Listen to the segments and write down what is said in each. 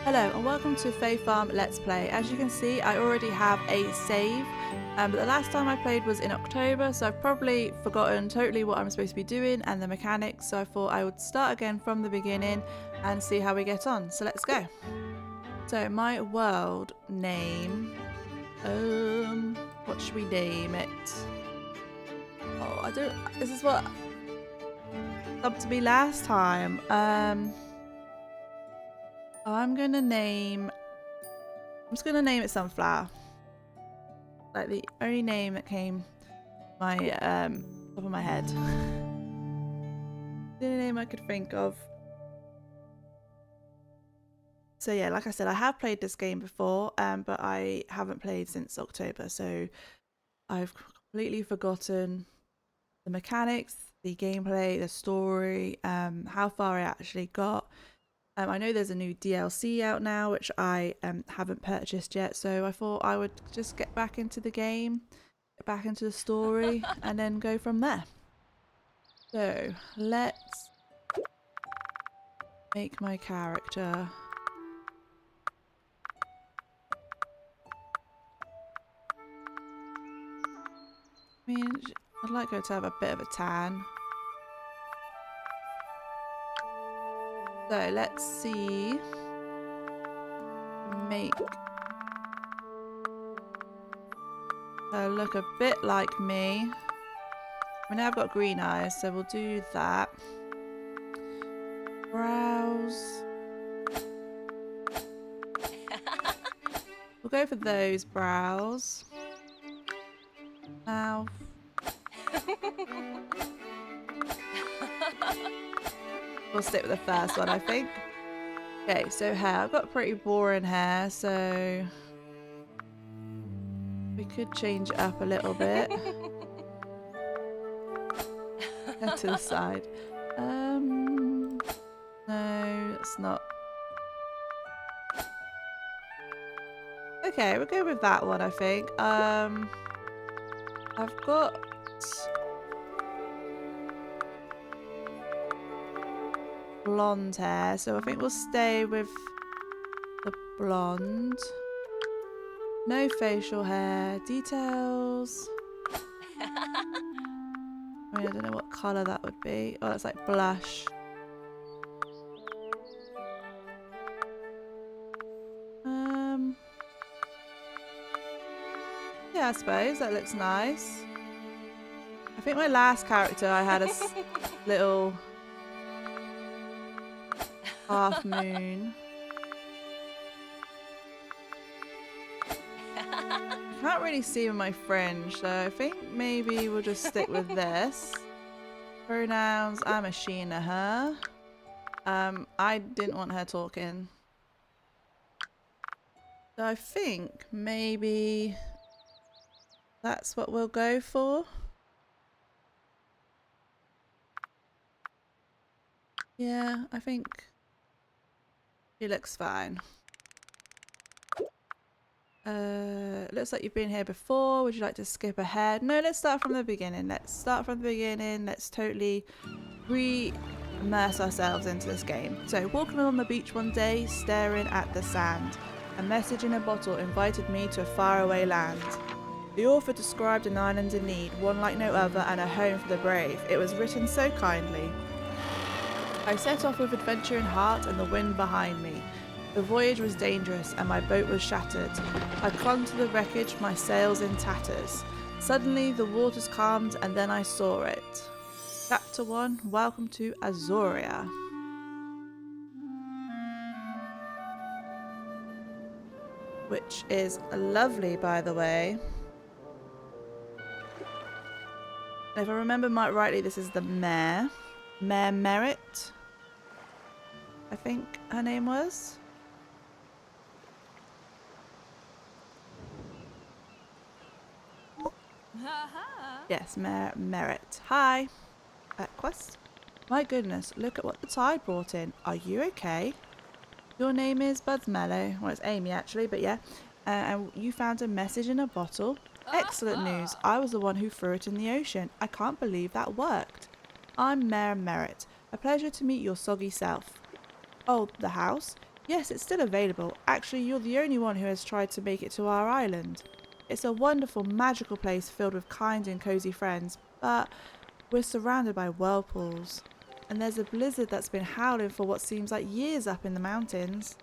Hello and welcome to Fae Farm Let's Play. As you can see, I already have a save, but the last time I played was in October, so I've probably forgotten totally what I'm supposed to be doing and the mechanics, so I thought I would start again from the beginning and see how we get on. So let's go. So my world name, what should we name it? Oh, I don't, this is what up to me last time. I'm just gonna name it Sunflower. Like the only name that came my top of my head. The only name I could think of. So yeah, like I said, I have played this game before, but I haven't played since October, so I've completely forgotten the mechanics, the gameplay, the story, how far I actually got. I know there's a new DLC out now, which I haven't purchased yet, so I thought I would just get back into the game, get back into the story, and then go from there. So, let's make my character. I mean, I'd like her to have a bit of a tan. So, let's see. Make her look a bit like me. I mean, I've got green eyes, so we'll do that. Brows. We'll go for those brows. Mouth. We'll stick with the first one, I think. Okay, so hair. I've got pretty boring hair, so we could change it up a little bit. Go to the side. No, it's not. Okay, we'll go with that one, I think. I've got blonde hair, so I think we'll stay with the blonde. No facial hair. Details. I mean, I don't know what colour that would be. Oh, that's like blush. Yeah, I suppose that looks nice. I think my last character I had a little half moon. I can't really see with my fringe, so I think maybe we'll just stick with this. Pronouns, I'm a she and a her. I didn't want her talking. So I think maybe that's what we'll go for. Yeah, I think she looks fine. Looks like you've been here before. Would you like to skip ahead? No, let's start from the beginning. Let's start from the beginning. Let's totally immerse ourselves into this game. So, walking along the beach one day, staring at the sand. A message in a bottle invited me to a faraway land. The author described an island in need, one like no other, and a home for the brave. It was written so kindly. I set off with adventure in heart and the wind behind me. The voyage was dangerous and my boat was shattered. I clung to the wreckage, my sails in tatters. Suddenly the waters calmed and then I saw it. Chapter 1, Welcome to Azoria. Which is lovely, by the way. If I remember rightly, this is the mayor. Mayor Merritt, I think her name was. Yes, Mayor Merritt. Hi. Quest? My goodness, look at what the tide brought in. Are you okay? Your name is Budsmellow. Well, it's Amy actually, but yeah. And you found a message in a bottle. Excellent news. I was the one who threw it in the ocean. I can't believe that worked. I'm Mayor Merritt. A pleasure to meet your soggy self. Oh, the house? Yes, it's still available. Actually, you're the only one who has tried to make it to our island. It's a wonderful, magical place filled with kind and cozy friends, but we're surrounded by whirlpools. And there's a blizzard that's been howling for what seems like years up in the mountains.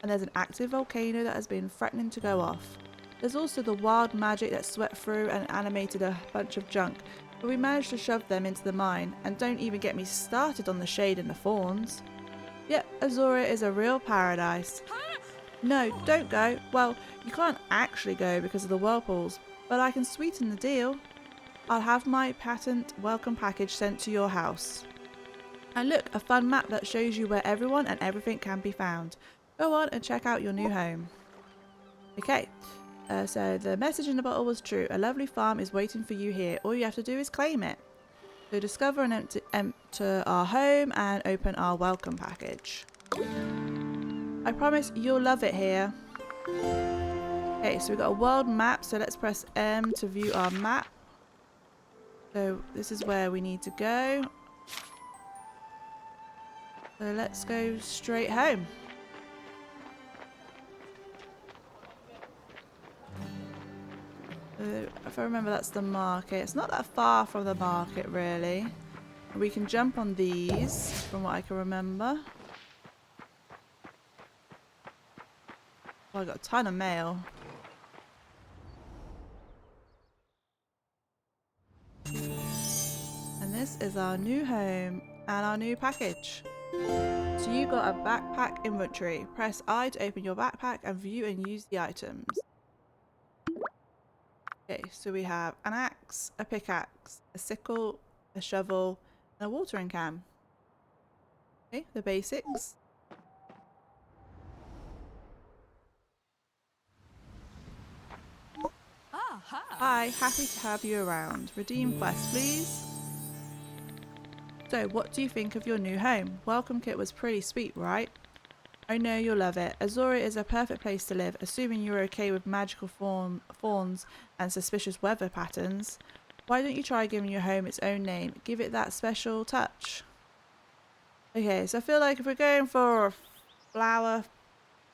And there's an active volcano that has been threatening to go off. There's also the wild magic that swept through and animated a bunch of junk, but we managed to shove them into the mine, and don't even get me started on the shade and the thorns. Yep, Azoria is a real paradise. No, don't go. Well, you can't actually go because of the whirlpools, but I can sweeten the deal. I'll have my patent welcome package sent to your house. And look, a fun map that shows you where everyone and everything can be found. Go on and check out your new home. Okay, so the message in the bottle was true. A lovely farm is waiting for you here. All you have to do is claim it. So discover and enter our home and open our welcome package. I promise you'll love it here. Okay, so we've got a world map, so let's press M to view our map. So this is where we need to go. So let's go straight home. If I remember, that's the market. It's not that far from the market, really. We can jump on these, from what I can remember. Oh, I got a ton of mail. And this is our new home and our new package. So you got a backpack inventory. Press I to open your backpack and view and use the items. Okay, so we have an axe, a pickaxe, a sickle, a shovel, and a watering can. Okay, the basics. Hi, happy to have you around. Redeem quest, please. So, what do you think of your new home? Welcome kit was pretty sweet, right? I know you'll love it. Azoria is a perfect place to live, assuming you're okay with magical fawns and suspicious weather patterns. Why don't you try giving your home its own name? Give it that special touch. Okay, so I feel like if we're going for flower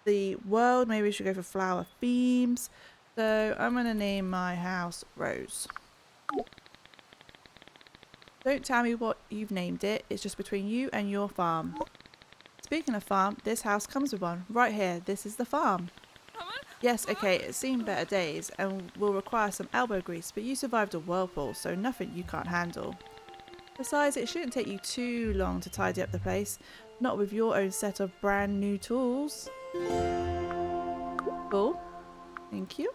the world, maybe we should go for flower themes. So I'm going to name my house Rose. Don't tell me what you've named it. It's just between you and your farm. Speaking of farm, this house comes with one. Right here, this is the farm. Yes, okay, it's seen better days and will require some elbow grease, but you survived a whirlpool, so nothing you can't handle. Besides, it shouldn't take you too long to tidy up the place, not with your own set of brand new tools. Cool. Thank you.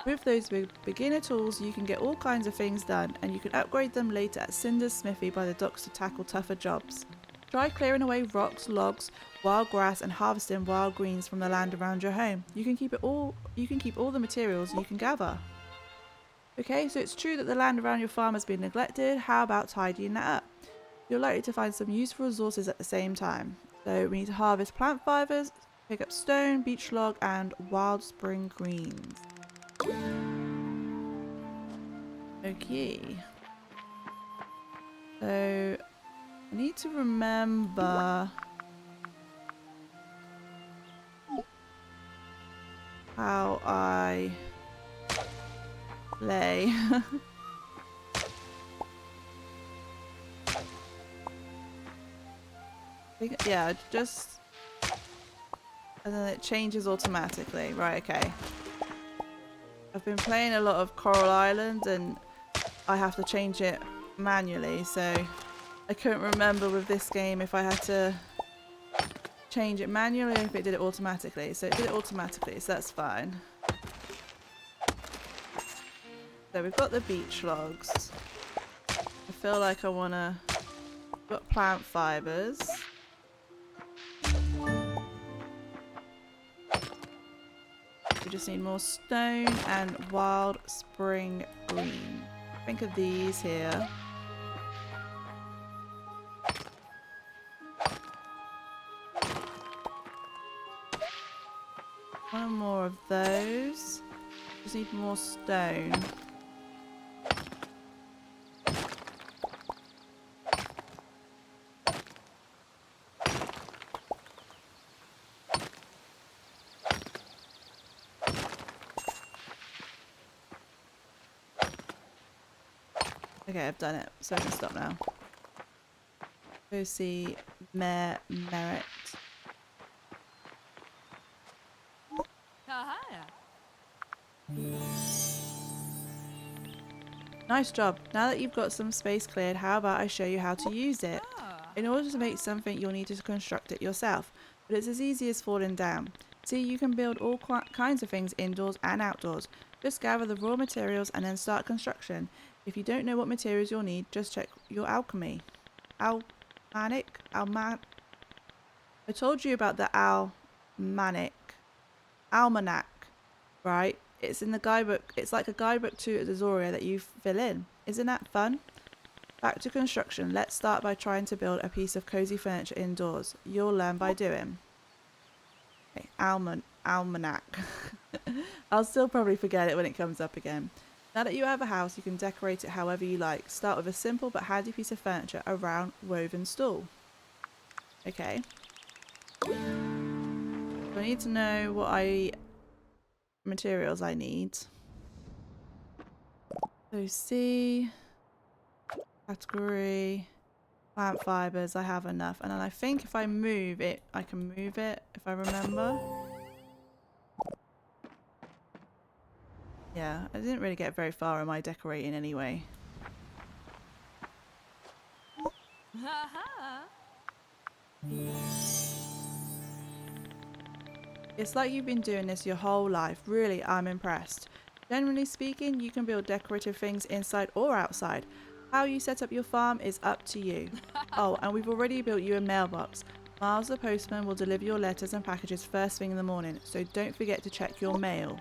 With those beginner tools, you can get all kinds of things done, and you can upgrade them later at Cinder's Smithy by the docks to tackle tougher jobs. Try clearing away rocks, logs, wild grass, and harvesting wild greens from the land around your home. You can keep all the materials you can gather. Okay, so it's true that the land around your farm has been neglected. How about tidying that up? You're likely to find some useful resources at the same time. So we need to harvest plant fibers, pick up stone, beech log, and wild spring greens. Okay. So I need to remember how I play. Yeah, just... and then it changes automatically. Right, okay. I've been playing a lot of Coral Island and I have to change it manually, so I couldn't remember with this game if I had to change it manually or if it did it automatically. So it did it automatically, so that's fine. So we've got the beech logs. I feel like I want to... got plant fibres. We just need more stone and wild spring green. Think of these here. One more of those. Just need more stone. Okay, I've done it, so I can stop now. Go see Merit. Nice job. Now that you've got some space cleared, how about I show you how to use it? In order to make something, you'll need to construct it yourself, but it's as easy as falling down. See, you can build all kinds of things indoors and outdoors. Just gather the raw materials and then start construction. If you don't know what materials you'll need, just check your alchemy. Almanac? I told you about the almanac, right? It's in the guidebook. It's like a guidebook to Azoria that you fill in. Isn't that fun? Back to construction. Let's start by trying to build a piece of cozy furniture indoors. You'll learn by doing. Okay, almanac. I'll still probably forget it when it comes up again. Now that you have a house, you can decorate it however you like. Start with a simple but handy piece of furniture, a round woven stool. Okay. I need to know what materials I need. So C category plant fibers, I have enough, and then I think if I move it, I can move it if I remember. Yeah, I didn't really get very far in my decorating anyway. It's like you've been doing this your whole life. Really, I'm impressed. Generally speaking, you can build decorative things inside or outside. How you set up your farm is up to you. Oh, and we've already built you a mailbox. Miles the postman will deliver your letters and packages first thing in the morning, so don't forget to check your mail.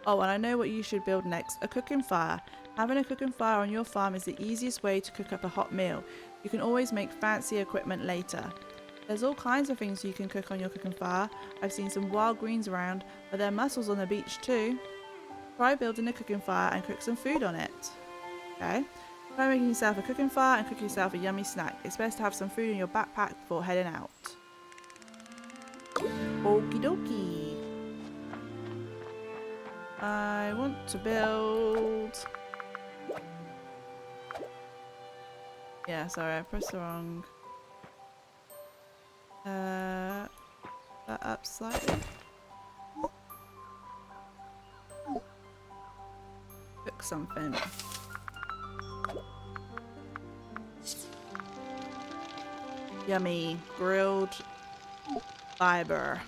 Oh, and I know what you should build next, a cooking fire. Having a cooking fire on your farm is the easiest way to cook up a hot meal. You can always make fancy equipment later. There's all kinds of things you can cook on your cooking fire. I've seen some wild greens around, but there are mussels on the beach too. Try building a cooking fire and cook some food on it. Okay? Try making yourself a cooking fire and cook yourself a yummy snack. It's best to have some food in your backpack before heading out. Okie dokie. I want to build... Yeah, sorry, I pressed the wrong... that up slightly. Cook something. Yummy grilled fiber.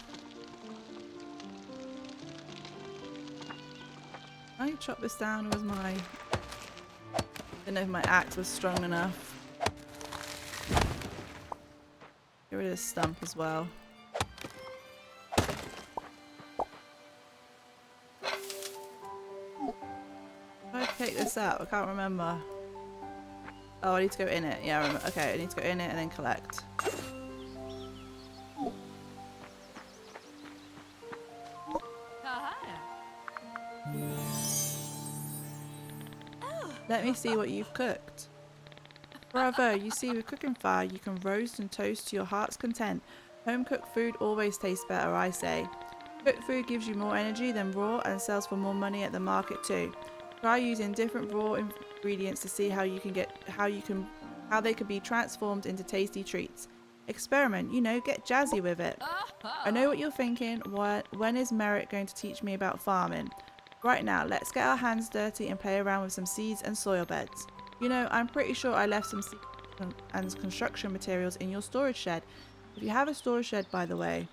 I chop this down with my... I don't know if my axe was strong enough. Get rid of this stump as well. How do I take this out? I can't remember. Oh, I need to go in it. Yeah, I remember. Okay, I need to go in it and then collect. Let me see what you've cooked. Bravo, you see with cooking fire you can roast and toast to your heart's content. Home cooked food always tastes better, I say. Cooked food gives you more energy than raw and sells for more money at the market too. Try using different raw ingredients to see how they could be transformed into tasty treats. Experiment, get jazzy with it. I know what you're thinking. When is Merritt going to teach me about farming? Right now, let's get our hands dirty and play around with some seeds and soil beds. I'm pretty sure I left some seeds and construction materials in your storage shed. If you have a storage shed, by the way,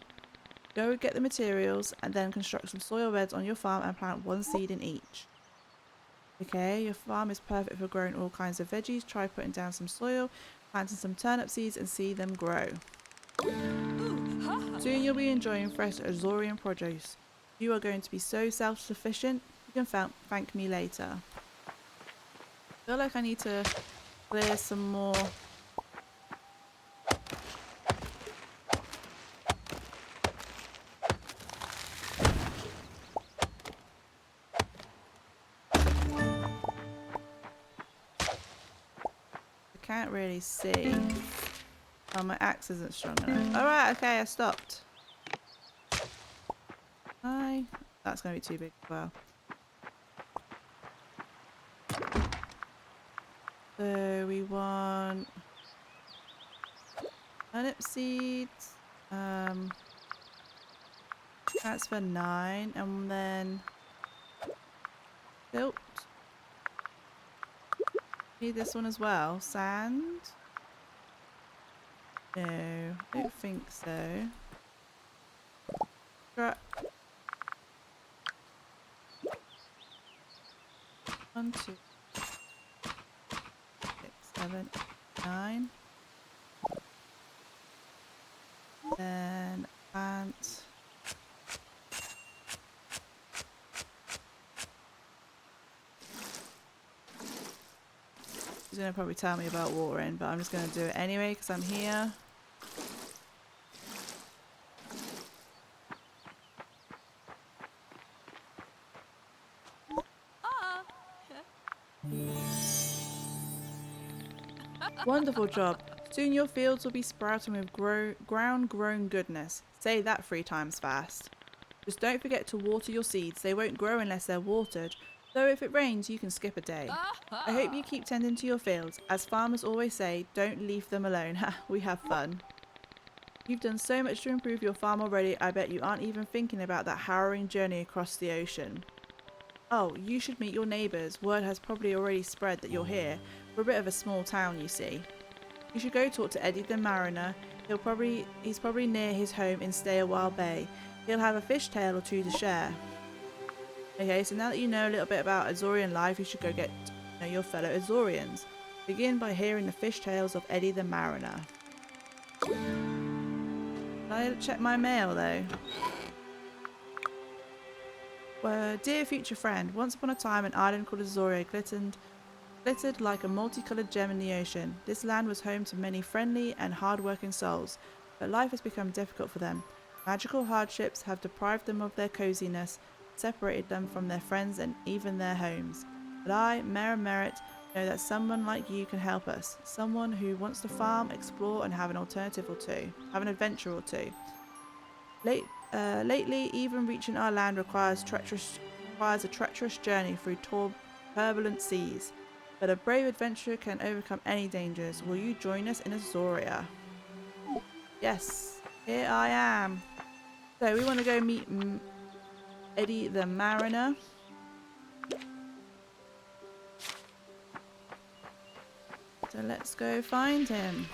go get the materials and then construct some soil beds on your farm and plant one seed in each. Okay, your farm is perfect for growing all kinds of veggies. Try putting down some soil, planting some turnip seeds and see them grow. Soon you'll be enjoying fresh Azorian produce. You are going to be so self-sufficient, you can thank me later. I feel like I need to clear some more. I can't really see. Oh, my axe isn't strong enough. Alright, okay, I stopped. That's going to be too big as well. So we want turnip seeds. That's for 9, and then silt. Need this one as well. Sand. No, I don't think so. Scrap. 1, 2, 6, 7, 9. Then plant. He's going to probably tell me about watering, but I'm just going to do it anyway because I'm here. Wonderful job. Soon your fields will be sprouting with ground-grown goodness. Say that 3 times fast. Just don't forget to water your seeds. They won't grow unless they're watered. Though if it rains, you can skip a day. I hope you keep tending to your fields. As farmers always say, don't leave them alone. Ha, we have fun. You've done so much to improve your farm already, I bet you aren't even thinking about that harrowing journey across the ocean. Oh, you should meet your neighbours. Word has probably already spread that you're here. We're a bit of a small town, you see. You should go talk to Eddie the Mariner. He's probably near his home in Stay a While Bay. He'll have a fish tale or 2 to share. Okay, so now that you know a little bit about Azorian life, you should go get to know your fellow Azorians. Begin by hearing the fish tales of Eddie the Mariner. Did I check my mail though? Well, dear future friend, once upon a time an island called Azoria glittered like a multicoloured gem in the ocean. This land was home to many friendly and hard-working souls, but life has become difficult for them. Magical hardships have deprived them of their coziness, separated them from their friends and even their homes. But I, Mayor Merritt, know that someone like you can help us. Someone who wants to farm, explore, and have an adventure or two. Lately, even reaching our land requires a treacherous journey through turbulent seas. But a brave adventurer can overcome any dangers. Will you join us in Azoria? Yes, here I am. So we want to go meet Eddie the Mariner. So let's go find him.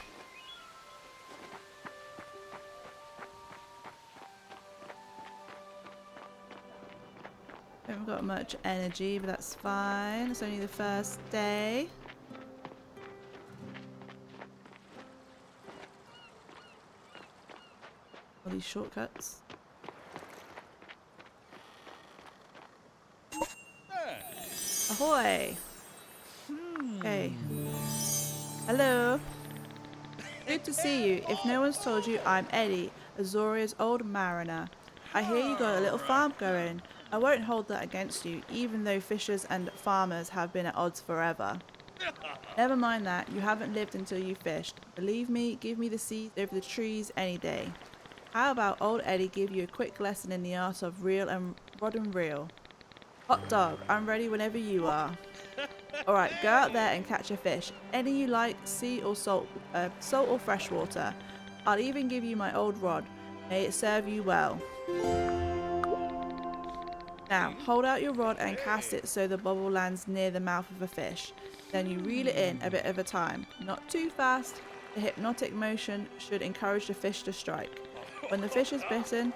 Haven't got much energy, but that's fine. It's only the first day. All these shortcuts. Ahoy! Okay. Hello. Good to see you. If no one's told you, I'm Eddie, Azoria's old mariner. I hear you got a little farm going. I won't hold that against you, even though fishers and farmers have been at odds forever. Never mind that, you haven't lived until you fished. Believe me, give me the seeds over the trees any day. How about old Eddie give you a quick lesson in the art of rod and reel? Hot dog, I'm ready whenever you are. Alright, go out there and catch a fish. Any you like, sea or salt or freshwater. I'll even give you my old rod. May it serve you well. Now, hold out your rod and cast it so the bobble lands near the mouth of a fish. Then you reel it in a bit at a time. Not too fast. The hypnotic motion should encourage the fish to strike. When the fish is bitten,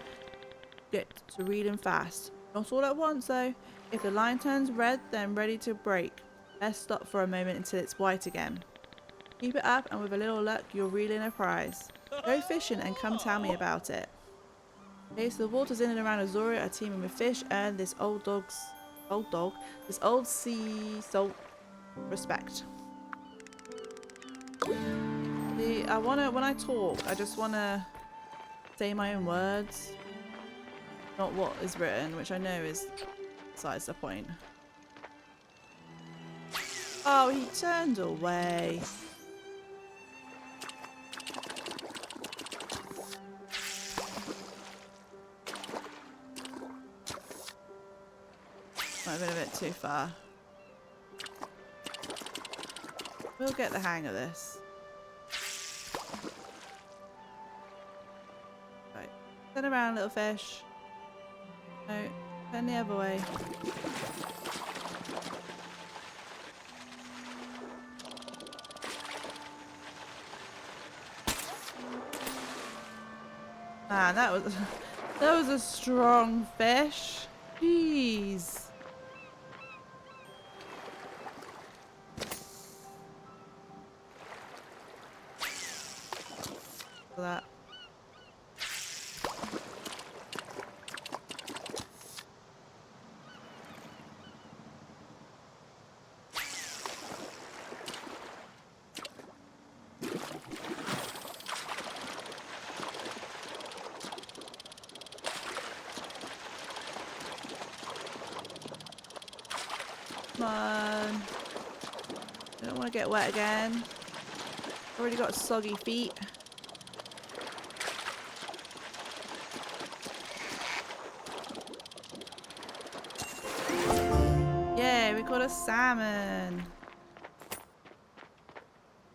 get to reel in fast. Not all at once though. If the line turns red, then ready to break. Best stop for a moment until it's white again. Keep it up and with a little luck, you'll reel in a prize. Go fishing and come tell me about it. Okay, so the waters in and around Azoria are teeming with fish, and this this old sea salt respect. When I talk, I just wanna say my own words, not what is written, which I know is besides the point. Oh, he turned away. Might have been a bit too far. We'll get the hang of this. Right. Turn around, little fish. No, turn the other way. Man, that was a strong fish. Jeez. That. Come on. I don't want to get wet again. Already got soggy feet. Yeah, we caught a salmon.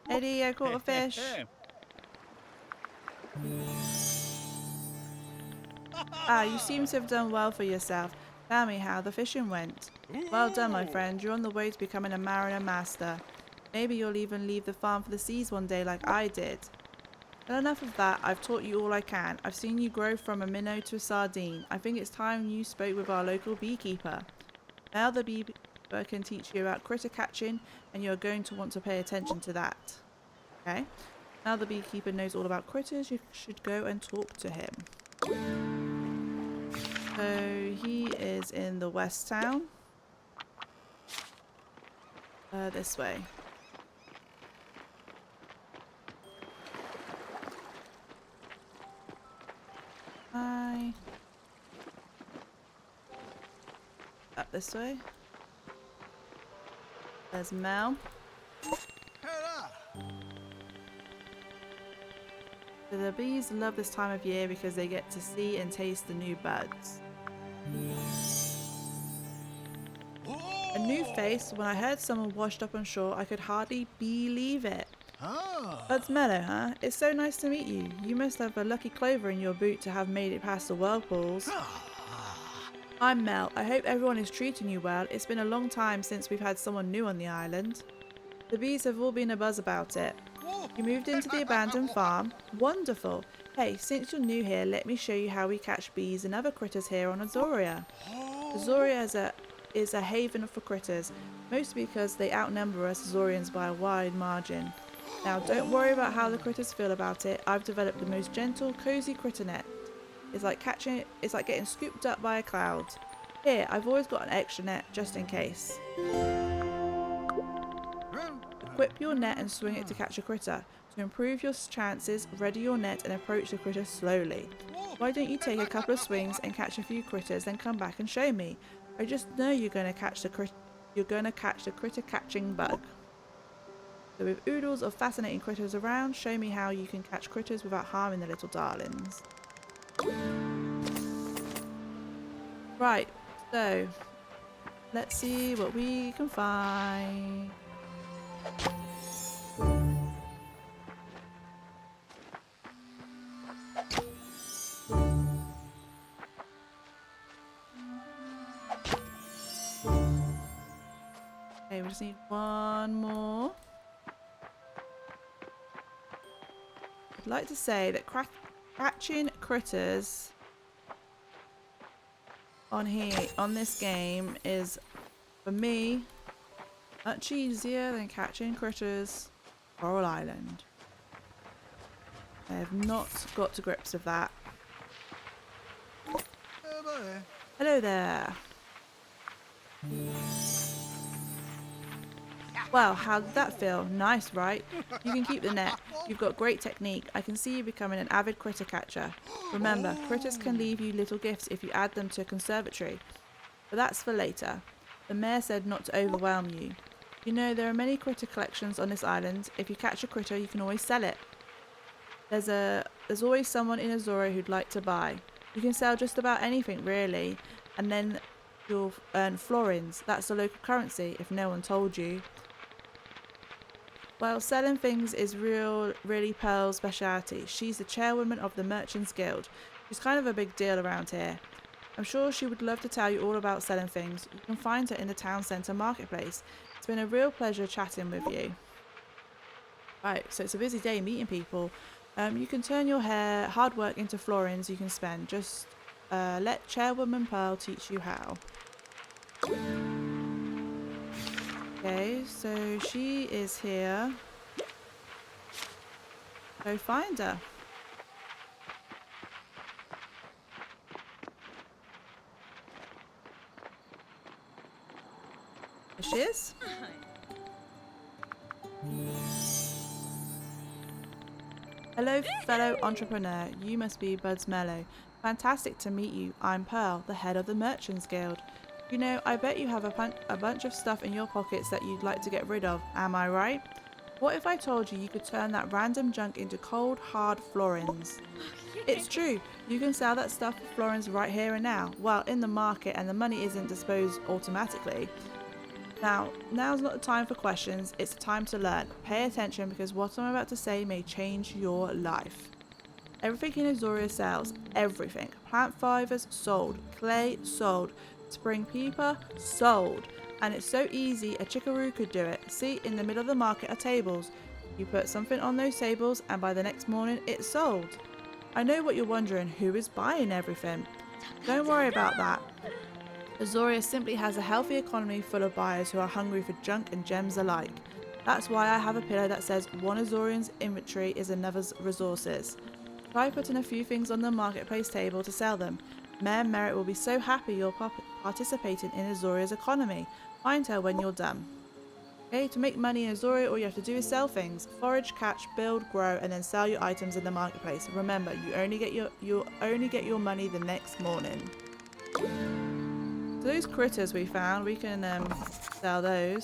Eddie, I caught a fish. Ah, you seem to have done well for yourself. Tell me how the fishing went. Well done, my friend. You're on the way to becoming a mariner master. Maybe you'll even leave the farm for the seas one day like I did. But enough of that. I've taught you all I can. I've seen you grow from a minnow to a sardine. I think it's time you spoke with our local beekeeper. Now the beekeeper can teach you about critter catching, and you're going to want to pay attention to that. Okay? Now the beekeeper knows all about critters, you should go and talk to him. So he is in the west town. This way. Hi. Up this way. There's Mel. So the bees love this time of year because they get to see and taste the new buds. A new face. When I heard someone washed up on shore, I could hardly believe it. Buds Mellow, huh? It's so nice to meet you. You must have a lucky clover in your boot to have made it past the whirlpools. I'm Mel. I hope everyone is treating you well. It's been a long time since we've had someone new on the island. The bees have all been abuzz about it. You moved into the abandoned farm? Wonderful. Hey, since you're new here, let me show you how we catch bees and other critters here on Azoria. Azoria is a haven for critters, mostly because they outnumber us Azorians by a wide margin. Now, don't worry about how the critters feel about it. I've developed the most gentle, cozy critter net. It's like getting scooped up by a cloud. Here, I've always got an extra net, just in case. Equip your net and swing it to catch a critter. To improve your chances, ready your net and approach the critter slowly. Why don't you take a couple of swings and catch a few critters, then come back and show me? I just know you're going to catch the critter catching bug. So with oodles of fascinating critters around, show me how you can catch critters without harming the little darlings. Right, so let's see what we can find. Okay, we just need one more. I'd like to say that catching critters on this game is, for me, much easier than catching critters on Coral Island. I have not got to grips with that. Hello there. Well, how did that feel? Nice, right? You can keep the net. You've got great technique. I can see you becoming an avid critter catcher. Remember, critters can leave you little gifts if you add them to a conservatory. But that's for later. The mayor said not to overwhelm you. You know, there are many critter collections on this island. If you catch a critter, you can always sell it. There's always someone in Azoria who'd like to buy. You can sell just about anything, really. And then you'll earn florins. That's the local currency, if no one told you. Well, selling things is really Pearl's speciality. She's the chairwoman of the Merchants Guild. She's kind of a big deal around here. I'm sure she would love to tell you all about selling things. You can find her in the town centre marketplace. It's been a real pleasure chatting with you. Right, so it's a busy day meeting people. You can turn your hard work into florins you can spend. Just let Chairwoman Pearl teach you how. Okay, so she is here. Go find her. There she is. Hello, fellow entrepreneur. You must be Buds Mellow. Fantastic to meet you. I'm Pearl, the head of the Merchants Guild. You know, I bet you have a bunch of stuff in your pockets that you'd like to get rid of. Am I right? What if I told you could turn that random junk into cold, hard florins? It's true. You can sell that stuff for florins right here and now. Well, in the market, and the money isn't disposed automatically. Now's not the time for questions, it's the time to learn. Pay attention because what I'm about to say may change your life. Everything in Azoria sells. Everything. Plant fibers, sold. Clay, sold. Spring peeper, sold. And it's so easy, a chickaroo could do it. See, in the middle of the market are tables. You put something on those tables and by the next morning it's sold. I know what you're wondering, who is buying everything? Don't worry about that. Azoria simply has a healthy economy full of buyers who are hungry for junk and gems alike. That's why I have a pillow that says one Azorian's inventory is another's resources. Try putting a few things on the marketplace table to sell them. Mayor Merritt will be so happy you're participating in Azoria's economy. Find her when you're done. Okay, to make money in Azoria, all you have to do is sell things. Forage, catch, build, grow, and then sell your items in the marketplace. Remember, you only get your money the next morning. So those critters we found, we can sell those.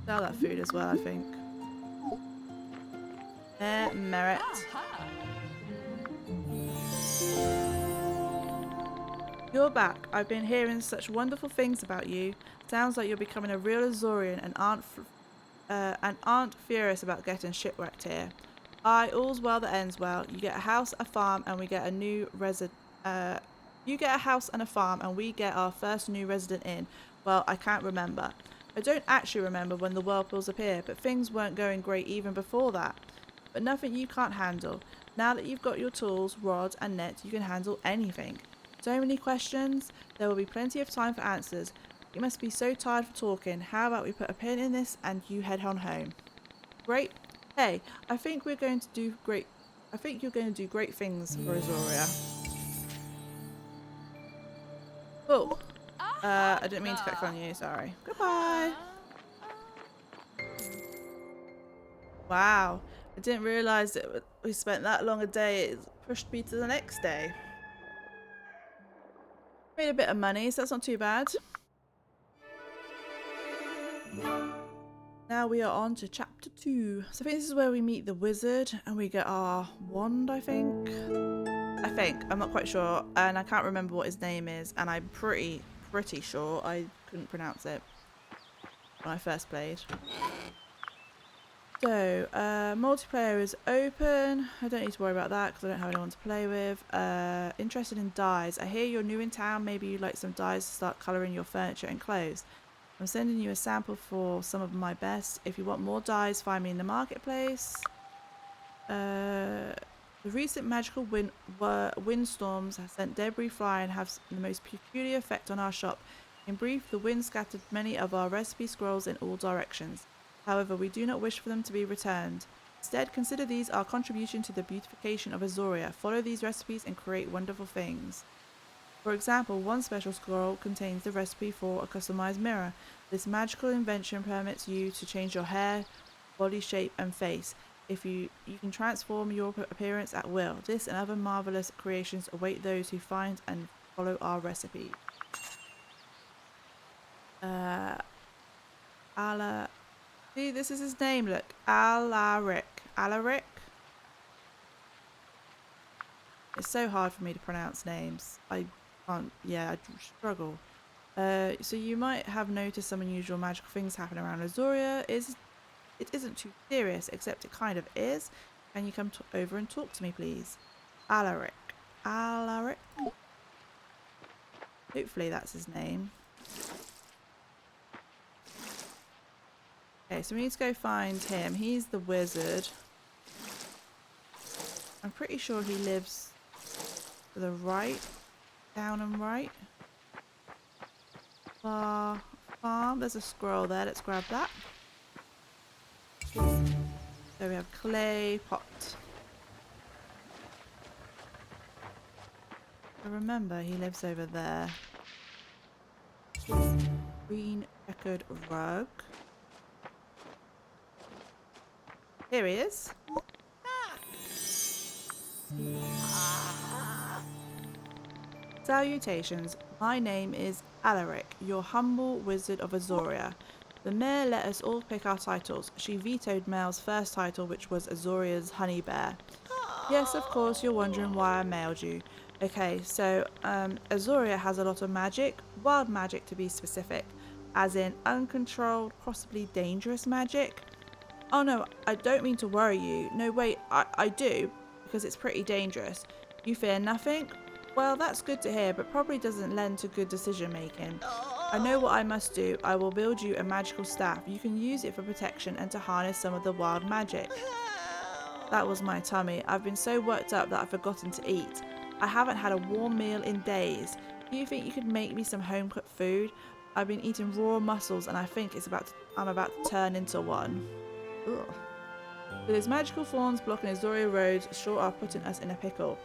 Sell that food as well, I think. Merit. You're back. I've been hearing such wonderful things about you. Sounds like you're becoming a real Azorian and aren't furious about getting shipwrecked here. All's well that ends well. You get a house, a farm, and we get a new You get a house and a farm, and we get our first new resident in. Well, I can't remember. I don't actually remember when the whirlpools appeared, but things weren't going great even before that. But nothing you can't handle. Now that you've got your tools, rod, and net, you can handle anything. So many questions. There will be plenty of time for answers. You must be so tired for talking. How about we put a pin in this and you head on home? Great. Hey, I think you're going to do great things for Azoria. Oh, I didn't mean to click on you, sorry. Goodbye. Wow, I didn't realise that we spent that long a day. It pushed me to the next day. Made a bit of money, so that's not too bad. Now we are on to chapter 2. So I think this is where we meet the wizard and we get our wand, I think. I'm not quite sure, and I can't remember what his name is, and I'm pretty sure I couldn't pronounce it when I first played. So, multiplayer is open. I don't need to worry about that because I don't have anyone to play with. Interested in dyes. I hear you're new in town. Maybe you'd like some dyes to start colouring your furniture and clothes. I'm sending you a sample for some of my best. If you want more dyes, find me in the marketplace. The recent magical windstorms have sent debris flying and have the most peculiar effect on our shop. In brief, the wind scattered many of our recipe scrolls in all directions. However, we do not wish for them to be returned. Instead, consider these our contribution to the beautification of Azoria. Follow these recipes and create wonderful things. For example, one special scroll contains the recipe for a customized mirror. This magical invention permits you to change your hair, body shape, and face. You can transform your appearance at will. This and other marvelous creations await those who find and follow our recipe. See, this is his name, look. Alaric. It's so hard for me to pronounce names. I struggle. So you might have noticed some unusual magical things happen around Azoria. It isn't too serious, except it kind of is. Can you come over and talk to me, please? Alaric. Alaric? Hopefully that's his name. Okay, so we need to go find him. He's the wizard. I'm pretty sure he lives to the right. Down and right. Farm. There's a scroll there. Let's grab that. So we have clay pot. I remember he lives over there. Green checkered rug. Here he is. Salutations. My name is Alaric, your humble wizard of Azoria. The mayor let us all pick our titles. She vetoed Mel's first title, which was Azoria's honey bear. Yes, of course, you're wondering why I mailed you. Okay, so Azoria has a lot of magic, wild magic to be specific, as in uncontrolled, possibly dangerous magic. Oh no, I don't mean to worry you. No, wait, I do, because it's pretty dangerous. You fear nothing? Well, that's good to hear, but probably doesn't lend to good decision making. I know what I must do. I will build you a magical staff. You can use it for protection and to harness some of the wild magic. That was my tummy. I've been so worked up that I've forgotten to eat. I haven't had a warm meal in days. Do you think you could make me some home-cooked food? I've been eating raw mussels and I think I'm about to turn into one. Ugh. With his magical thorns blocking Azoria roads, sure are putting us in a pickle.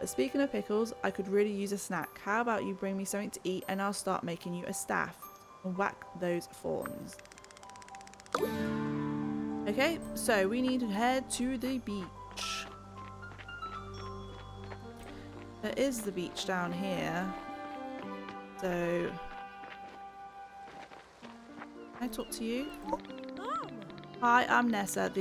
But speaking of pickles, I could really use a snack. How about you bring me something to eat and I'll start making you a staff. And whack those thorns. Okay, so we need to head to the beach. There is the beach down here. So... can I talk to you? Hi, I'm Nessa.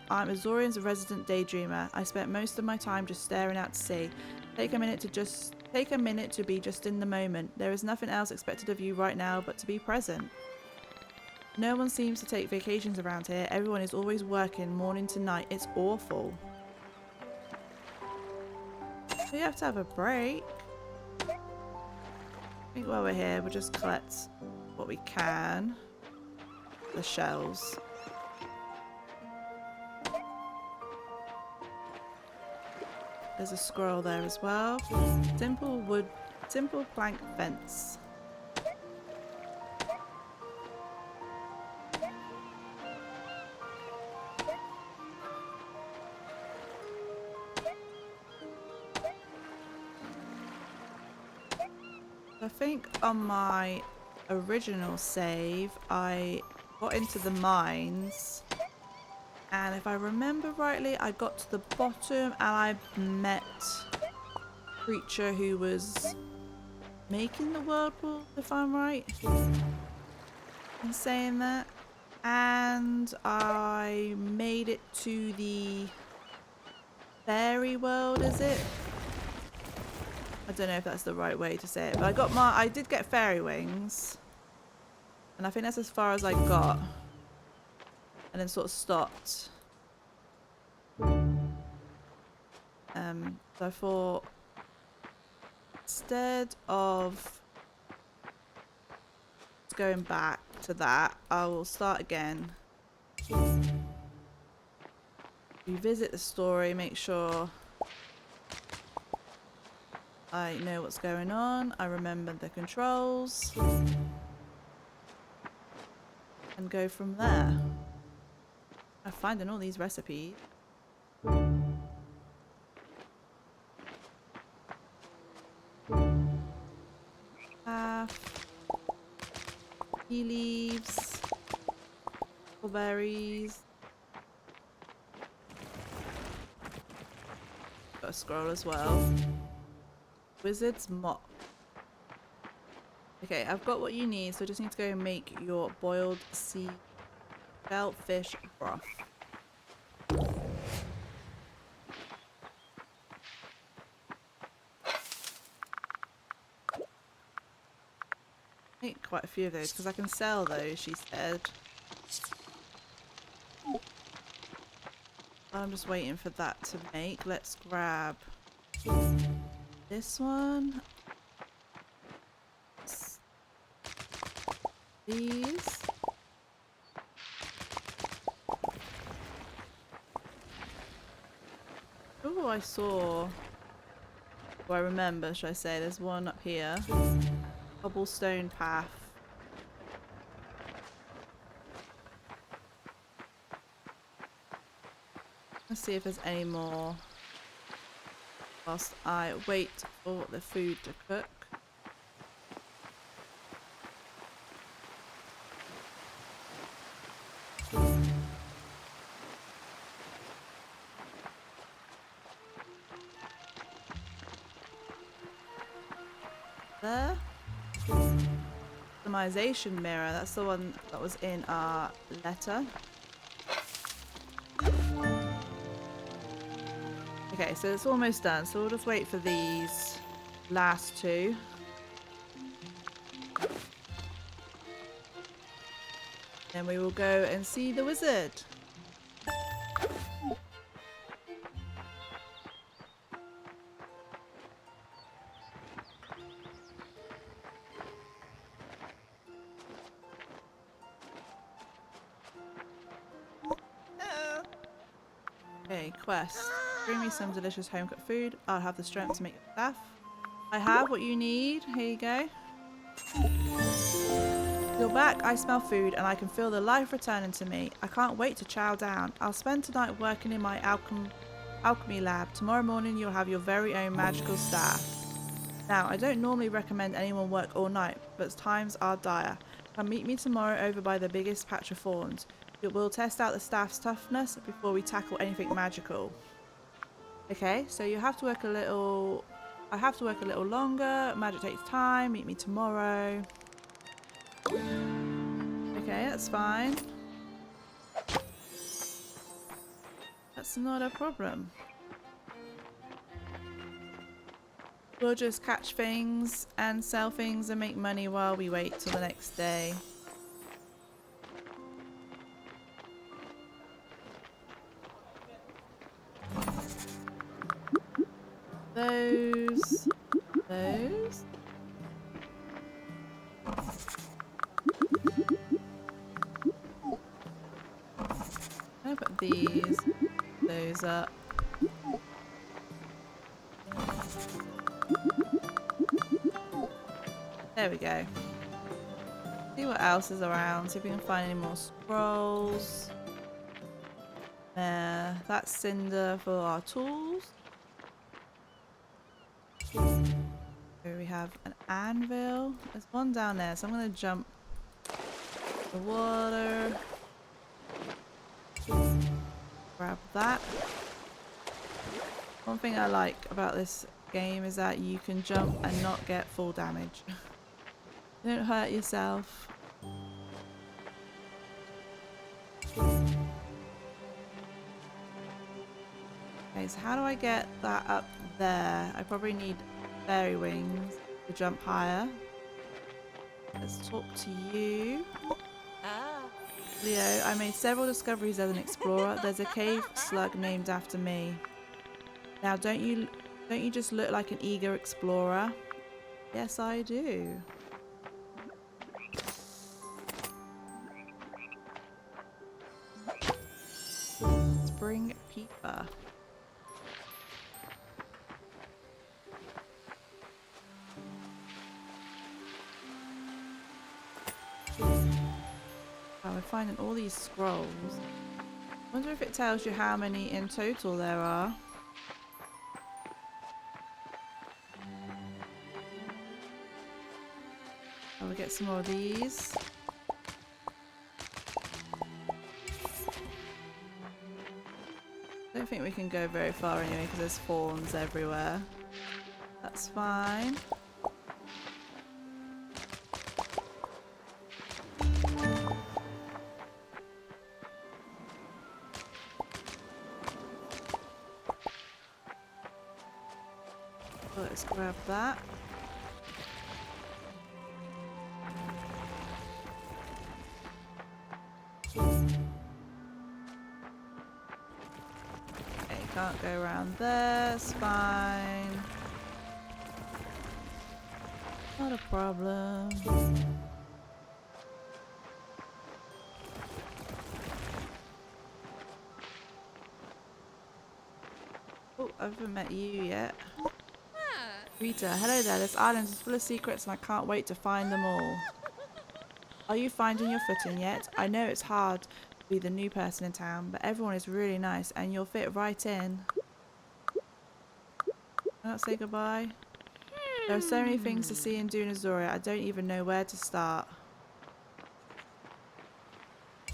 I'm Azorian's resident daydreamer. I spent most of my time just staring out to sea. Take a minute to be just in the moment. There is nothing else expected of you right now but to be present. No one seems to take vacations around here. Everyone is always working morning to night. It's awful. We have to have a break. I think while we're here, we'll just collect what we can. The shells. There's a squirrel there as well. Simple plank fence. I think on my original save, I got into the mines. And if I remember rightly, I got to the bottom and I met a creature who was making the whirlpool, if I'm right in saying that. And I made it to the fairy world, is it? I don't know if that's the right way to say it, but I did get fairy wings. And I think that's as far as I got. And then sort of stopped. So I thought, instead of going back to that, I will start again. Revisit the story, make sure I know what's going on. I remember the controls. And go from there. I'm finding all these recipes. Tea leaves. Berries. Got a scroll as well. Wizard's mop. Okay, I've got what you need, so I just need to go and make your boiled sea shellfish broth. make quite a few of those because I can sell those, she said. I'm just waiting for that to make. Let's grab this one. These. Oh, I saw. Or I remember, should I say? There's one up here. Cobblestone path. Let's see if there's any more whilst I wait for the food to cook. There. Optimization mirror, that's the one that was in our letter. Okay, so it's almost done, so we'll just wait for these last two. Then we will go and see the wizard. Okay, quest. Bring me some delicious home-cooked food. I'll have the strength to make your staff. I have what you need. Here you go. You're back. I smell food and I can feel the life returning to me. I can't wait to chow down. I'll spend tonight working in my alchemy lab. Tomorrow morning you'll have your very own magical staff. Now, I don't normally recommend anyone work all night, but times are dire. Come meet me tomorrow over by the biggest patch of thorns. We'll test out the staff's toughness before we tackle anything magical. Okay, so you have to work a little... I have to work a little longer. Magic takes time. Meet me tomorrow. Okay, that's fine. That's not a problem. We'll just catch things and sell things and make money while we wait till the next day. Those. I'm gonna put those up. There we go. See what else is around. See if we can find any more scrolls. That's cinder for our tools. Here we have an anvil. There's one down there, so I'm going to jump the water. Grab that. One thing I like about this game is that you can jump and not get full damage. You don't hurt yourself. Okay, so how do I get that up there? I probably need fairy wings to jump higher. Let's talk to you. Leo, I made several discoveries as an explorer. There's a cave slug named after me. Now, don't you just look like an eager explorer? Yes, I do. Spring peeper. Oh, we're finding all these scrolls. I wonder if it tells you how many in total there are. I'll get some more of these. I don't think we can go very far anyway because there's thorns everywhere. That's fine. Let's grab that. go around there. It's fine. Not a problem. Oh, I haven't met you yet. Rita, hello there. This island is full of secrets and I can't wait to find them all. Are you finding your footing yet? I know it's hard to be the new person in town, but everyone is really nice and you'll fit right in. Can I not say goodbye? There are so many things to see and do in Azoria, I don't even know where to start.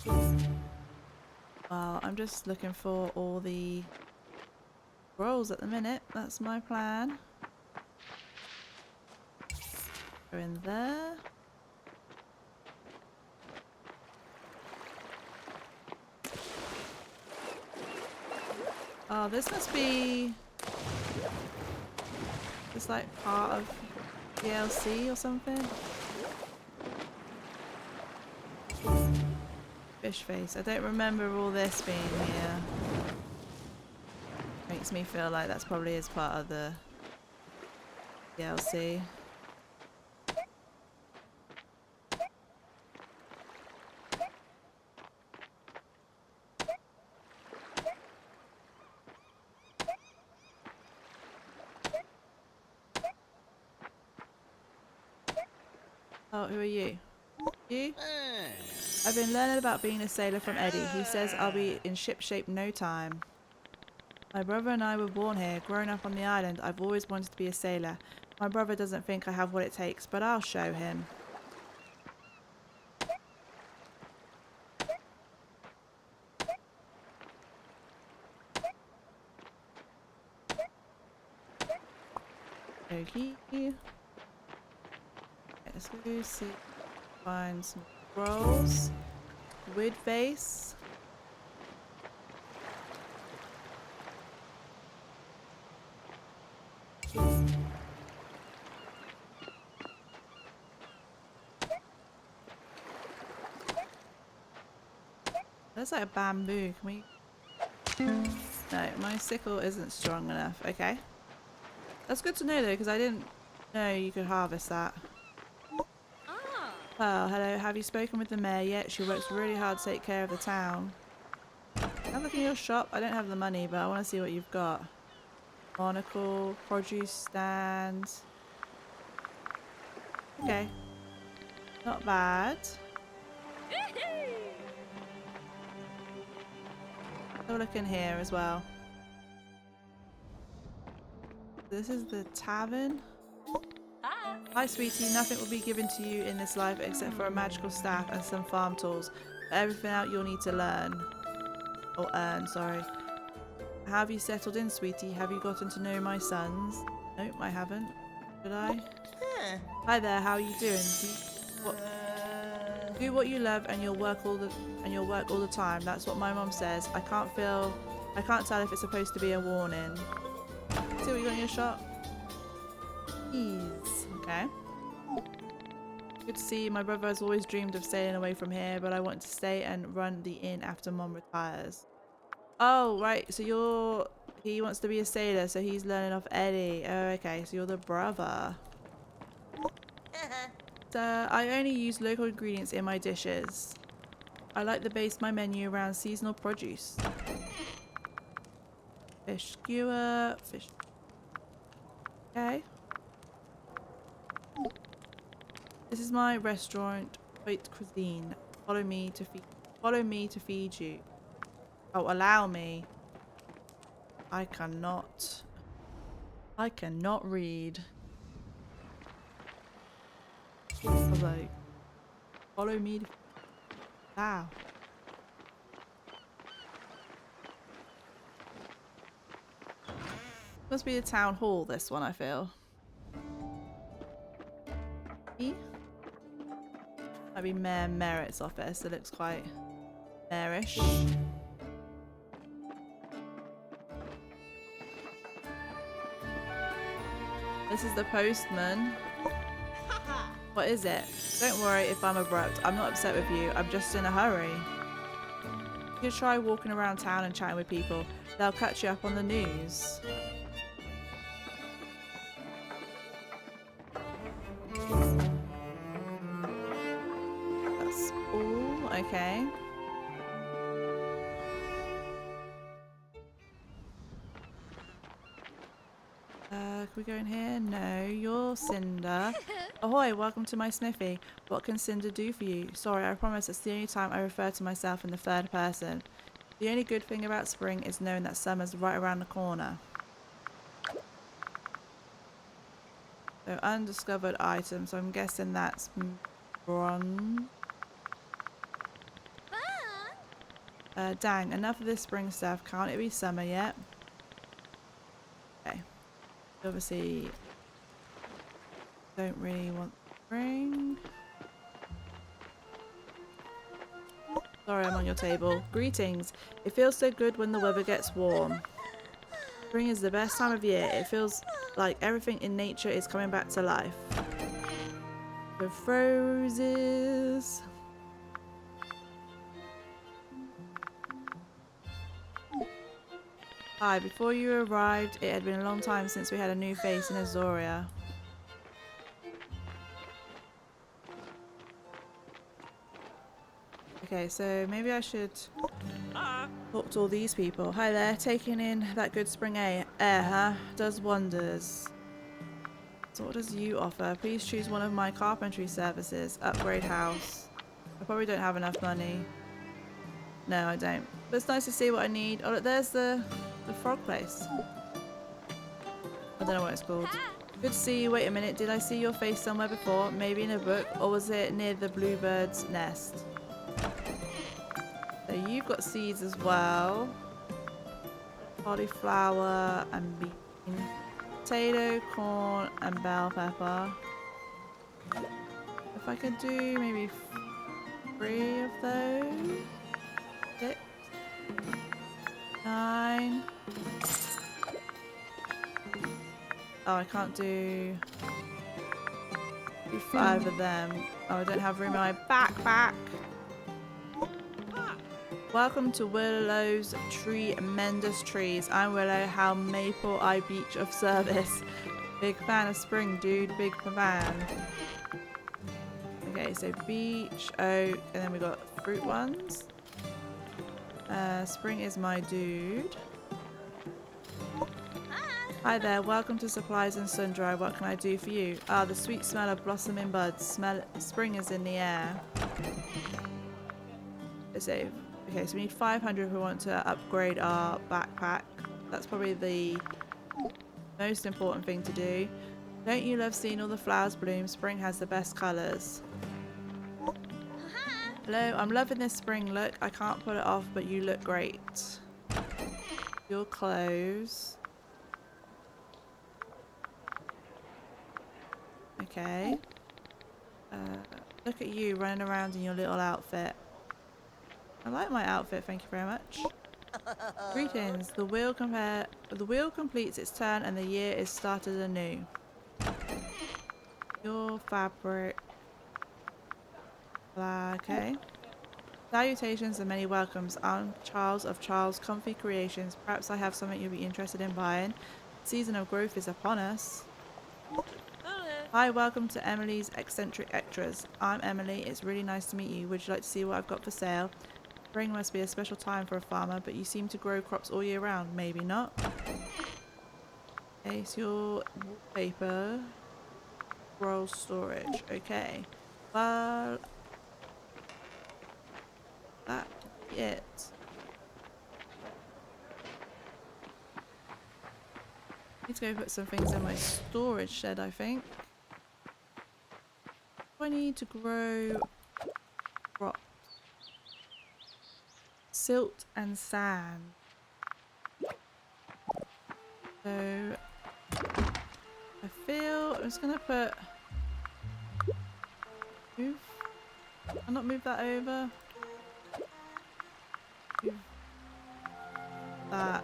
Well, I'm just looking for all the rolls at the minute. That's my plan. Go in there. Oh, this must be... It's like part of DLC or something. Fish face. I don't remember all this being here. Makes me feel like that's probably is part of the DLC. Oh, who are you? You? I've been learning about being a sailor from Eddie. He says I'll be in ship shape no time. My brother and I were born here, grown up on the island. I've always wanted to be a sailor. My brother doesn't think I have what it takes, but I'll show him. Okay. Let's go see. Find some rolls. Wood vase. That's like a bamboo. Can we? No, my sickle isn't strong enough. Okay. That's good to know though, because I didn't know you could harvest that. Well, hello. Have you spoken with the mayor yet? She works really hard to take care of the town. Have a look in your shop. I don't have the money, but I want to see what you've got. Monocle, produce stand. Okay. Not bad. Have a look in here as well. This is the tavern. Hi sweetie, nothing will be given to you in this life except for a magical staff and some farm tools. But everything else you'll need to learn. Or earn, sorry. How have you settled in, sweetie? Have you gotten to know my sons? Nope, I haven't. Did I? Hi there, how are you doing? Do what you love and you'll work all the time. That's what my mom says. I can't tell if it's supposed to be a warning. See what you got in your shop? Ease. Okay. Good to see you. My brother has always dreamed of sailing away from here, but I want to stay and run the inn after Mom retires. Oh, right. So he wants to be a sailor, so he's learning off Eddie. Oh, okay. So you're the brother. So I only use local ingredients in my dishes. I like to base my menu around seasonal produce. Fish skewer, fish. Okay. This is my restaurant, Haute Cuisine. Follow me to feed you. Oh, allow me. I cannot read. Although, follow me to... Wow. Must be a town hall, this one, I feel. Might be Mayor Merritt's office. It looks quite mayor-ish. This is the postman. What is it? Don't worry if I'm abrupt. I'm not upset with you. I'm just in a hurry. You could try walking around town and chatting with people. They'll catch you up on the news. That's all. Okay. Can we go in here? No, you're Cinder. Ahoy, welcome to my smithy. What can Cinder do for you? Sorry, I promise it's the only time I refer to myself in the third person. The only good thing about spring is knowing that summer's right around the corner. So undiscovered items, so I'm guessing that's bronze. Dang, enough of this spring stuff. Can't it be summer yet? Okay. Obviously, don't really want spring. Sorry, I'm on your table. Greetings. It feels so good when the weather gets warm. Spring is the best time of year. It feels like everything in nature is coming back to life. The roses. Hi, before you arrived, it had been a long time since we had a new face in Azoria. Okay, so maybe I should talk to all these people. Hi there, taking in that good spring air, huh? Does wonders. So what does you offer? Please choose one of my carpentry services. Upgrade house. I probably don't have enough money. No, I don't. But it's nice to see what I need. Oh, look, there's the frog place. I don't know what it's called. Good to see you. Wait a minute. Did I see your face somewhere before? Maybe in a book? Or was it near the bluebird's nest? So you've got seeds as well. Cauliflower and bean. Potato, corn, and bell pepper. If I could do maybe 3 of those. 6. 9. Oh, I can't do 5 of them. Oh, I don't have room in my backpack. Welcome to Willow's Tremendous Trees. I'm Willow, how maple I beach of service. Big fan of spring, dude. Big fan. Okay, so beech, oak, and then we got fruit ones. Spring is my dude. Hi there, welcome to Supplies and Sundry. What can I do for you? Ah, the sweet smell of blossoming buds. Spring is in the air. Save. Okay, so we need 500 if we want to upgrade our backpack. That's probably the most important thing to do. Don't you love seeing all the flowers bloom? Spring has the best colours. Hello, I'm loving this spring look. I can't pull it off, but you look great. Your clothes. Okay. Look at you running around in your little outfit. I like my outfit, thank you very much. Greetings. The wheel completes its turn and the year is started anew. Your fabric. Okay. Salutations and many welcomes. I'm Charles of Charles Comfy Creations. Perhaps I have something you'll be interested in buying. Season of growth is upon us. Hi, welcome to Emily's Eccentric Extras. I'm Emily. It's really nice to meet you. Would you like to see what I've got for sale? Spring must be a special time for a farmer, but you seem to grow crops all year round. Maybe not. Okay, so your wallpaper. Roll storage. Okay. Well, that's it. Need to go put some things in my storage shed, I think. I need to grow crops. Silt and sand. So I feel I'm just gonna put move. I'll not move that over. Move that.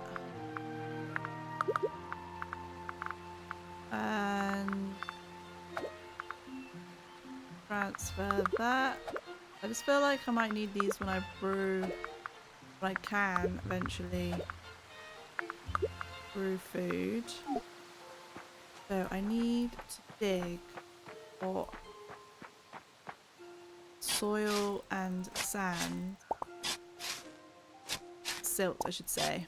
And transfer that. I just feel like I might need these when I brew But I can eventually brew food. So I need to dig for soil and sand. Silt, I should say.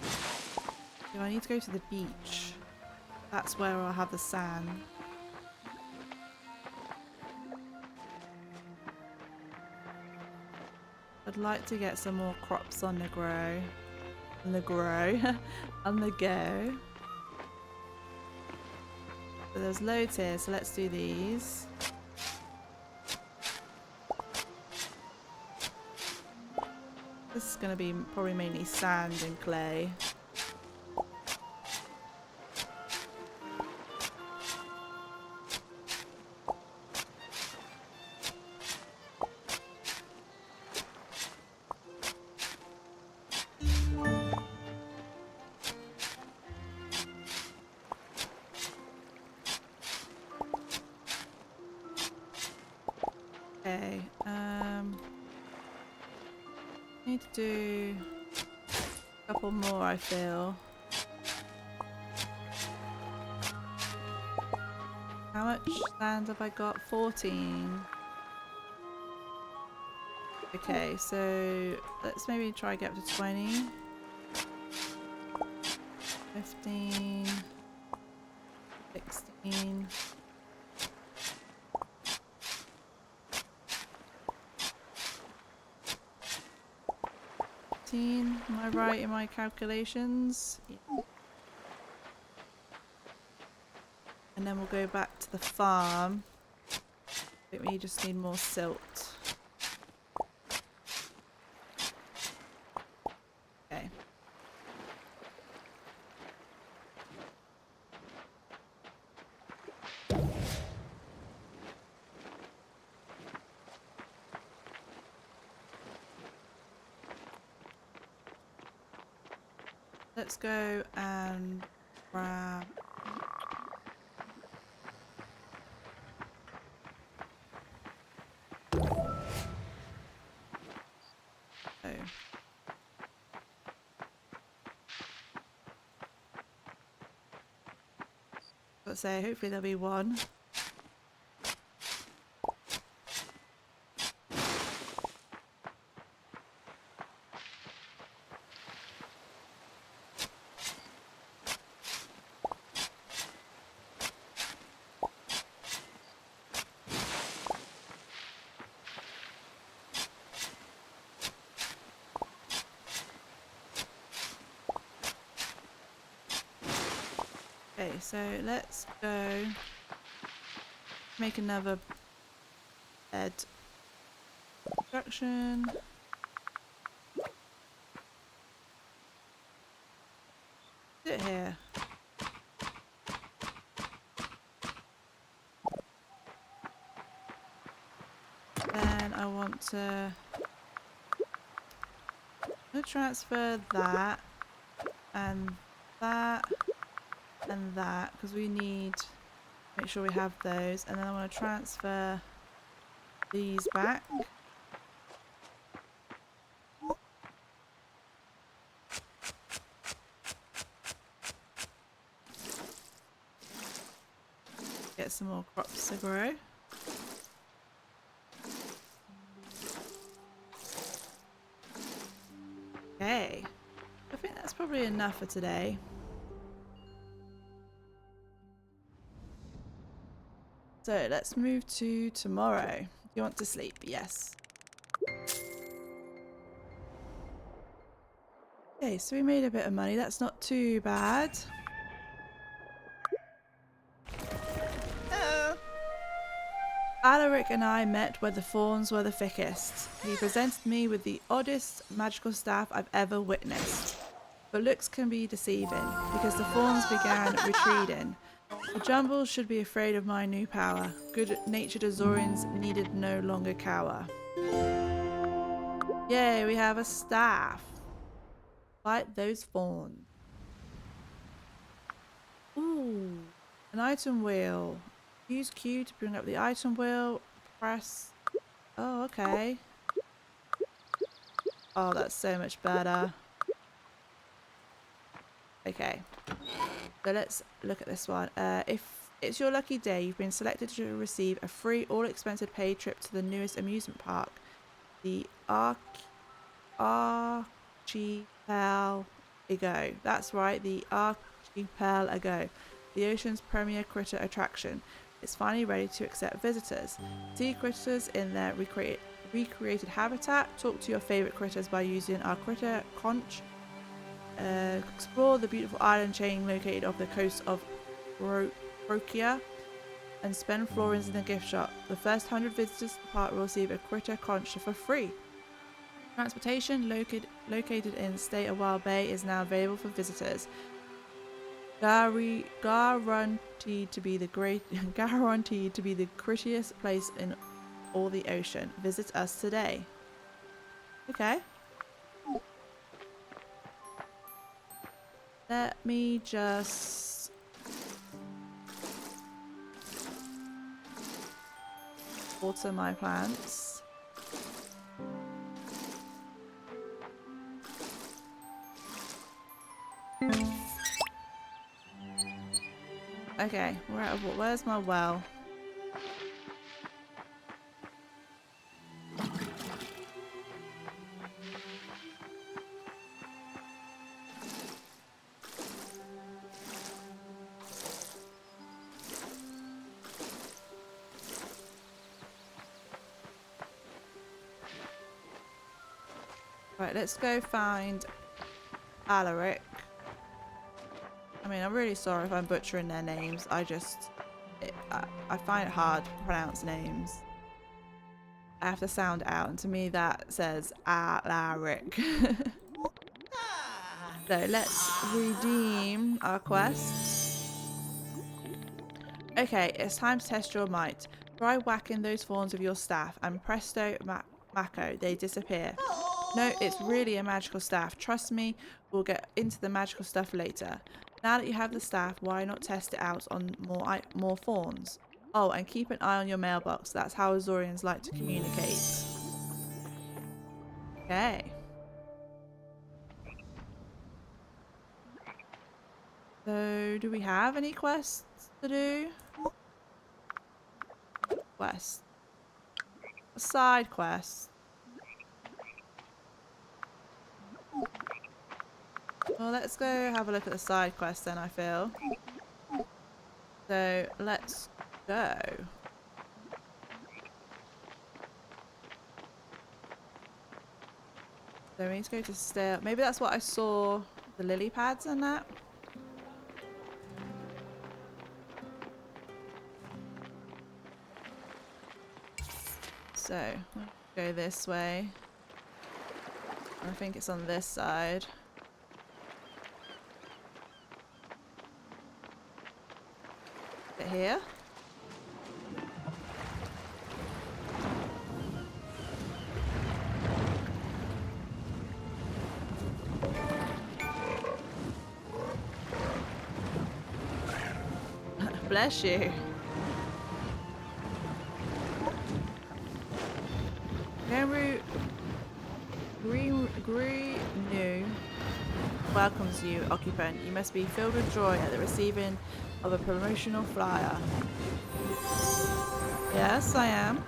So I need to go to the beach. That's where I'll have the sand. I'd like to get some more crops on the grow. On the grow. On the go. So there's loads here, so let's do these. This is going to be probably mainly sand and clay. Okay, need to do a couple more, I feel. How much sand have I got? 14. Okay, so let's maybe try get up to 20. 15. 16. Am I right in my calculations? Yeah. And then we'll go back to the farm. I think we just need more silt. Okay. Let's go and grab... Oh. Let's say, hopefully there'll be one. Okay, so let's go make another bed. Construction. Sit here. Then I want to transfer that and that and that because we need to make sure we have those, and then I want to transfer these back. Get some more crops to grow. Okay, I think that's probably enough for today. So let's move to tomorrow. Do you want to sleep? Yes. Okay, so we made a bit of money. That's not too bad. Alaric and I met where the thorns were the thickest. He presented me with the oddest magical staff I've ever witnessed. But looks can be deceiving, because the thorns began retreating. The jumbles should be afraid of my new power. Good-natured Azorians needed no longer cower. Yay, we have a staff. Fight those thorns. Ooh, an item wheel. Use Q to bring up the item wheel. Press. Oh, okay. Oh, that's so much better. Okay. So let's look at this one. If it's your lucky day, you've been selected to receive a free, all-expenses paid trip to the newest amusement park, the Archipelago. That's right, the Archipelago, the ocean's premier critter attraction. It's finally ready to accept visitors. See critters in their recreated habitat. Talk to your favourite critters by using our critter conch. Explore the beautiful island chain located off the coast of Brokia and spend florins in the gift shop. The first 100 visitors to the park will receive a critter conch for free. Transportation located in State of Wild Bay is now available for visitors. Guaranteed to be the grittiest place in all the ocean. Visit us today. Okay. Let me just water my plants. Okay, where's my well? Right, let's go find Alaric. I mean, I'm really sorry if I'm butchering their names. I find it hard to pronounce names. I have to sound it out, and to me that says Alaric. So let's redeem our quest. Okay, it's time to test your might. Try whacking those thorns with your staff, and presto Mako, they disappear. No, it's really a magical staff. Trust me, we'll get into the magical stuff later. Now that you have the staff, why not test it out on more thorns? Oh, and keep an eye on your mailbox. That's how Azorians like to communicate. Okay. So, do we have any quests to do? Quest. A side quest. Well, let's go have a look at the side quest then, I feel. So, let's go. So we need to go to stair. Maybe that's what I saw, the lily pads and that. So, we'll go this way. I think it's on this side. Is it here? Bless you. Greenu welcomes you, occupant. You must be filled with joy at the receiving of a promotional flyer. Yes, I am.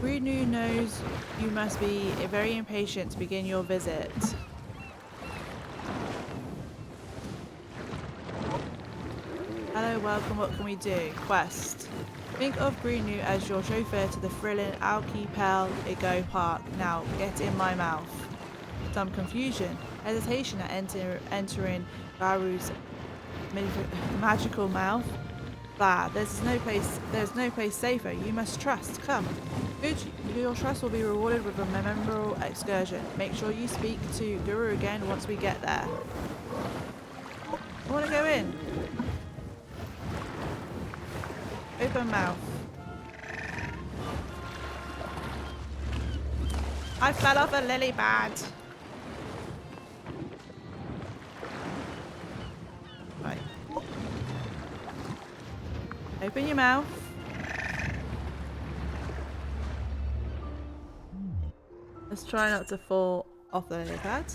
Greenu knows you must be very impatient to begin your visit. Hello, welcome. What can we do? Quest. Think of Greenu as your chauffeur to the thrilling Archipelago Park. Now, get in my mouth. Some confusion, hesitation at entering Garu's magical mouth. Bah, there's no place safer. You must trust. Come. Good. Your trust will be rewarded with a memorable excursion. Make sure you speak to Guru again once we get there. I want to go in. Open mouth. I fell off a lily pad. Right. Open your mouth. Let's try not to fall off the lily pad.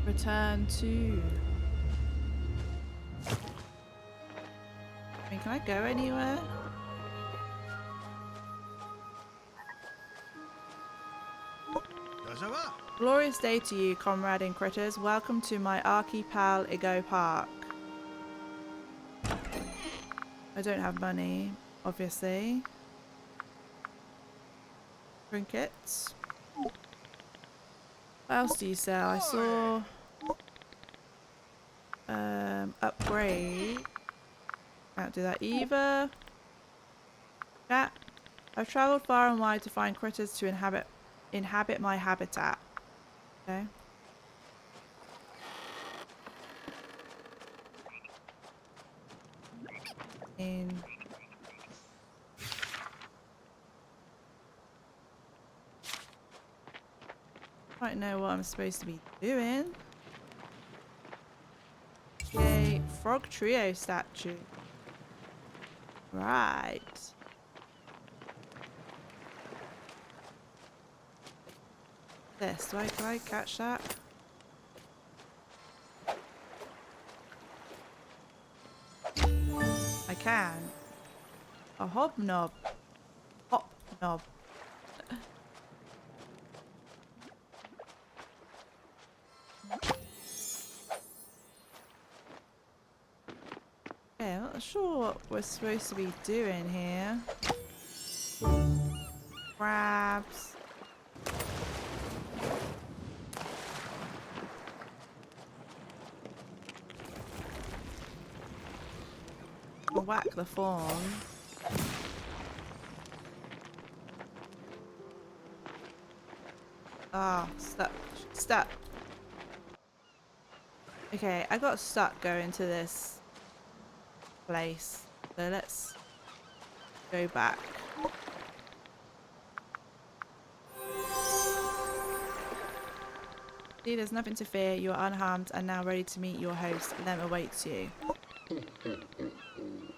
Return to... I mean, can I go anywhere? Glorious day to you, comrade and critters. Welcome to my archipelago park. I don't have money, obviously. Trinkets. What else do you sell? I saw... upgrade. Can't do that either. Chat. I've travelled far and wide to find critters to inhabit my habitat. Okay. I don't know what I'm supposed to be doing. Okay, frog trio statue. Right. This, can I catch that? I can. A hobnob. Hopnob. Yeah, I'm not sure what we're supposed to be doing here. Crabs. I'll whack the fawn. Ah, stuck. Stuck. Okay, I got stuck going to this place. So let's go back. See, there's nothing to fear. You are unharmed and now ready to meet your host. Lem awaits you.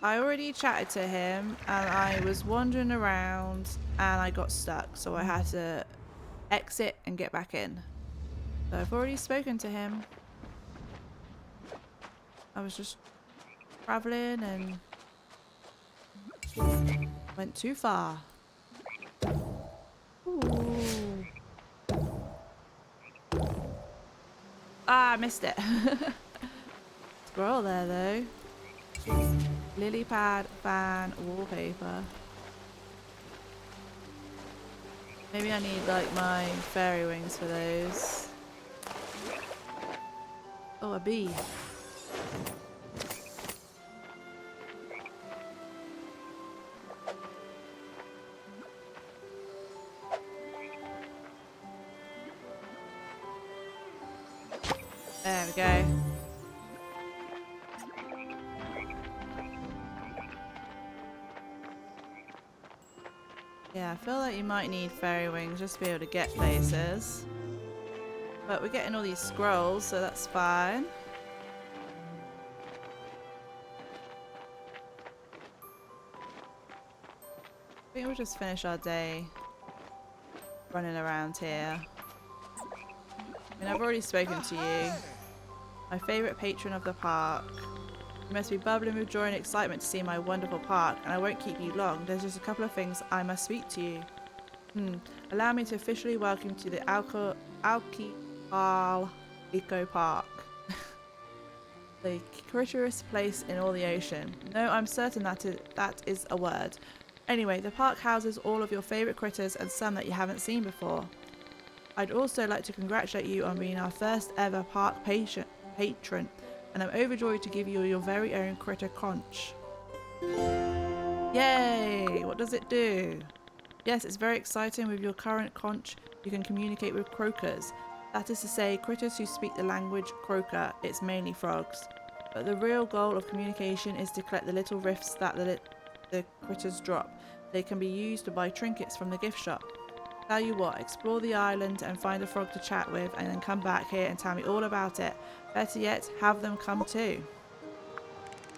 I already chatted to him and I was wandering around and I got stuck. So I had to exit and get back in. So I've already spoken to him. I was just traveling and went too far. Ooh. Ah, I missed it. Squirrel there though. Lily pad, fan, wallpaper. Maybe I need like my fairy wings for those. Oh, a bee. There we go. Yeah, I feel like you might need fairy wings just to be able to get places. But we're getting all these scrolls, so that's fine. I think we'll just finish our day running around here. I mean, I've already spoken to you. My favourite patron of the park. You must be bubbling with joy and excitement to see my wonderful park, and I won't keep you long. There's just a couple of things I must speak to you. Allow me to officially welcome you to the Archipelago Eco Park. The critterest place in all the ocean. No, I'm certain that is a word. Anyway, the park houses all of your favourite critters and some that you haven't seen before. I'd also like to congratulate you on being our first ever park patron, and I'm overjoyed to give you your very own critter conch. Yay! What does it do? Yes, it's very exciting. With your current conch, you can communicate with croakers. That is to say, critters who speak the language croaker. It's mainly frogs. But the real goal of communication is to collect the little rifts that the critters drop. They can be used to buy trinkets from the gift shop. Tell you what, explore the island and find a frog to chat with, and then come back here and tell me all about it. Better yet, have them come too.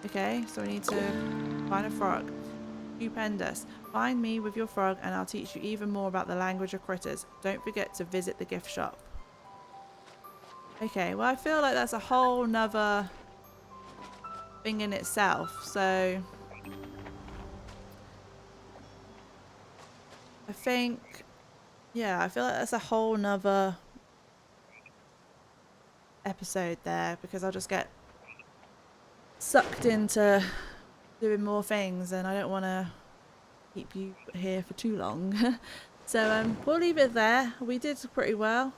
Okay, so we need to find a frog. Stupendous. Find me with your frog and I'll teach you even more about the language of critters. Don't forget to visit the gift shop. Okay, well I feel like that's a whole nother thing in itself, so I think, yeah, I feel like that's a whole nother episode there, because I'll just get sucked into doing more things and I don't want to keep you here for too long. So we'll leave it there. We did pretty well.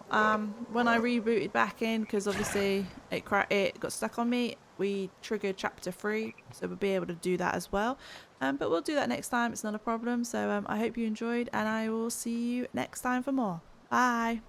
When I rebooted back in, because obviously it got stuck on me, we triggered chapter 3, so we'll be able to do that as well. But we'll do that next time. It's not a problem. So I hope you enjoyed, and I will see you next time for more. Bye.